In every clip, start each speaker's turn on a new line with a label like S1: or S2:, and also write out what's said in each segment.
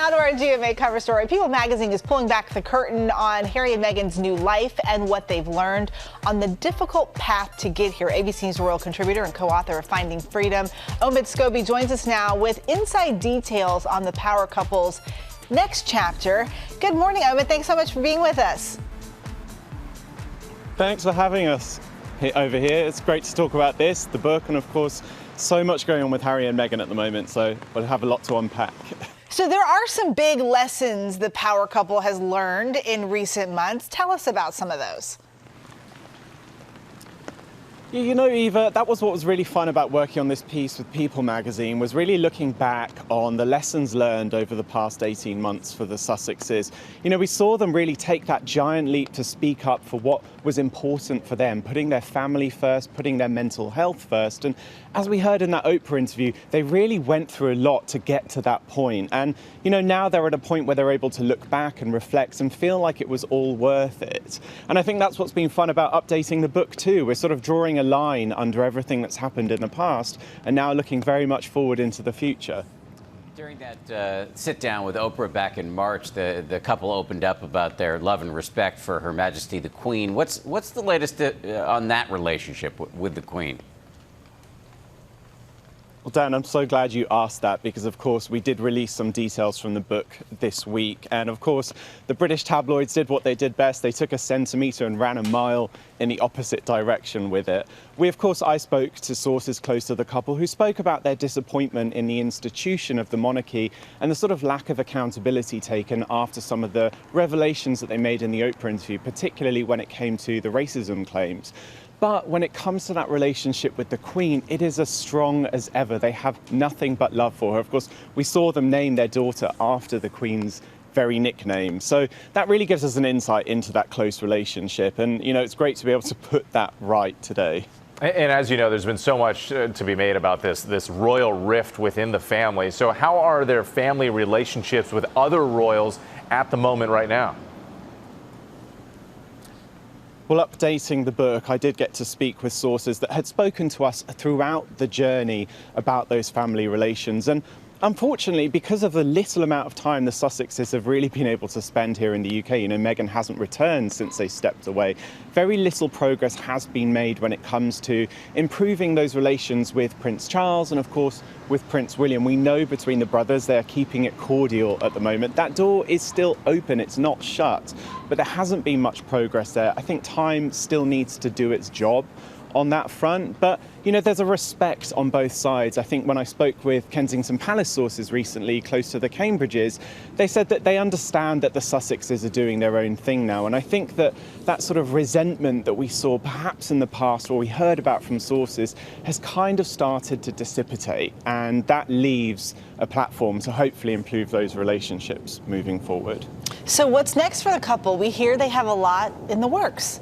S1: Now to our GMA cover story. People magazine is pulling back the curtain on Harry and Meghan's new life and what they've learned on the difficult path to get here. ABC News royal contributor and co-author of Finding Freedom, Omie Scobie, joins us now with inside details on the power couple's next chapter. Good morning, Omie. Thanks so much for being with us.
S2: Thanks for having us over here. It's great to talk about this, the book, and of course, so much going on with Harry and Meghan at the moment, so we'll have a lot to unpack.
S1: So there are some big lessons the power couple has learned in recent months. Tell us about some of those.
S2: You know, Eva, that was what was really fun about working on this piece with People magazine, was really looking back on the lessons learned over the past 18 months for the Sussexes. You know, we saw them really take that giant leap to speak up for what was important for them, putting their family first, putting their mental health first. And as we heard in that Oprah interview, they really went through a lot to get to that point. And, you know, now they're at a point where they're able to look back and reflect and feel like it was all worth it. And I think that's what's been fun about updating the book too. We're sort of drawing a line under everything that's happened in the past and now looking very much forward into the future.
S3: During that sit down with Oprah back in March, the couple opened up about their love and respect for Her Majesty the Queen. What's the latest on that relationship with the Queen?
S2: Well, Dan, I'm so glad you asked that because, of course, we did release some details from the book this week. And, of course, the British tabloids did what they did best. They took a centimetre and ran a mile in the opposite direction with it. I spoke to sources close to the couple who spoke about their disappointment in the institution of the monarchy and the sort of lack of accountability taken after some of the revelations that they made in the Oprah interview, particularly when it came to the racism claims. But when it comes to that relationship with the Queen, it is as strong as ever. They have nothing but love for her. Of course, we saw them name their daughter after the Queen's very nickname. So that really gives us an insight into that close relationship. And, you know, it's great to be able to put that right today.
S4: And as you know, there's been so much to be made about this royal rift within the family. So how are their family relationships with other royals at the moment right now?
S2: Well, updating the book, I did get to speak with sources that had spoken to us throughout the journey about those family relations. And unfortunately, because of the little amount of time the Sussexes have really been able to spend here in the UK, you know, Meghan hasn't returned since they stepped away. Very little progress has been made when it comes to improving those relations with Prince Charles and, of course, with Prince William. We know between the brothers they're keeping it cordial at the moment. That door is still open, it's not shut, but there hasn't been much progress there. I think time still needs to do its job on that front, but you know, there's a respect on both sides. I think when I spoke with Kensington Palace sources recently, close to the Cambridges, they said that they understand that the Sussexes are doing their own thing now, and I think that that sort of resentment that we saw perhaps in the past, or we heard about from sources, has kind of started to dissipate, and that leaves a platform to hopefully improve those relationships moving forward.
S1: So what's next for the couple? We hear they have a lot in the works.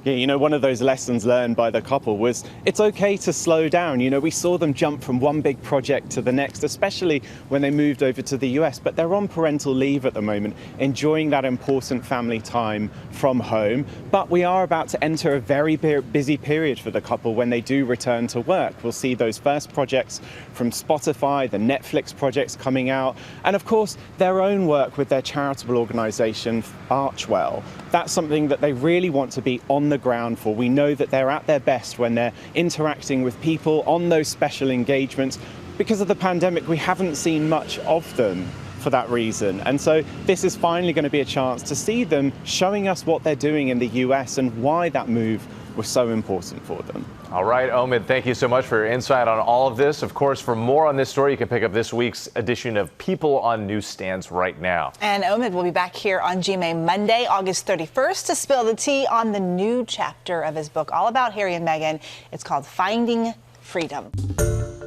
S2: Yeah, you know, one of those lessons learned by the couple was it's okay to slow down. You know, we saw them jump from one big project to the next, especially when they moved over to the US, but they're on parental leave at the moment, enjoying that important family time from home. But we are about to enter a very busy period for the couple when they do return to work. We'll see those first projects from Spotify, the Netflix projects coming out, and of course, their own work with their charitable organisation, Archwell. That's something that they really want to be on the ground for. We know that they're at their best when they're interacting with people on those special engagements. Because of the pandemic, we haven't seen much of them for that reason. And so this is finally going to be a chance to see them showing us what they're doing in the US and why that move was so important for them.
S4: All right, Omid, thank you so much for your insight on all of this. Of course, for more on this story, you can pick up this week's edition of People on newsstands right now.
S1: And Omid will be back here on GMA Monday, August 31st, to spill the tea on the new chapter of his book, all about Harry and Meghan. It's called Finding Freedom.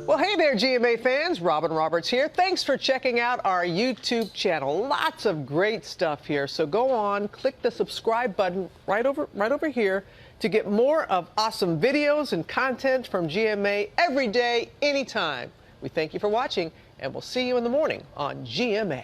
S5: Well, hey there, GMA fans. Robin Roberts here. Thanks for checking out our YouTube channel. Lots of great stuff here. So go on, click the subscribe button right over here to get more of awesome videos and content from GMA every day, anytime. We thank you for watching, and we'll see you in the morning on GMA.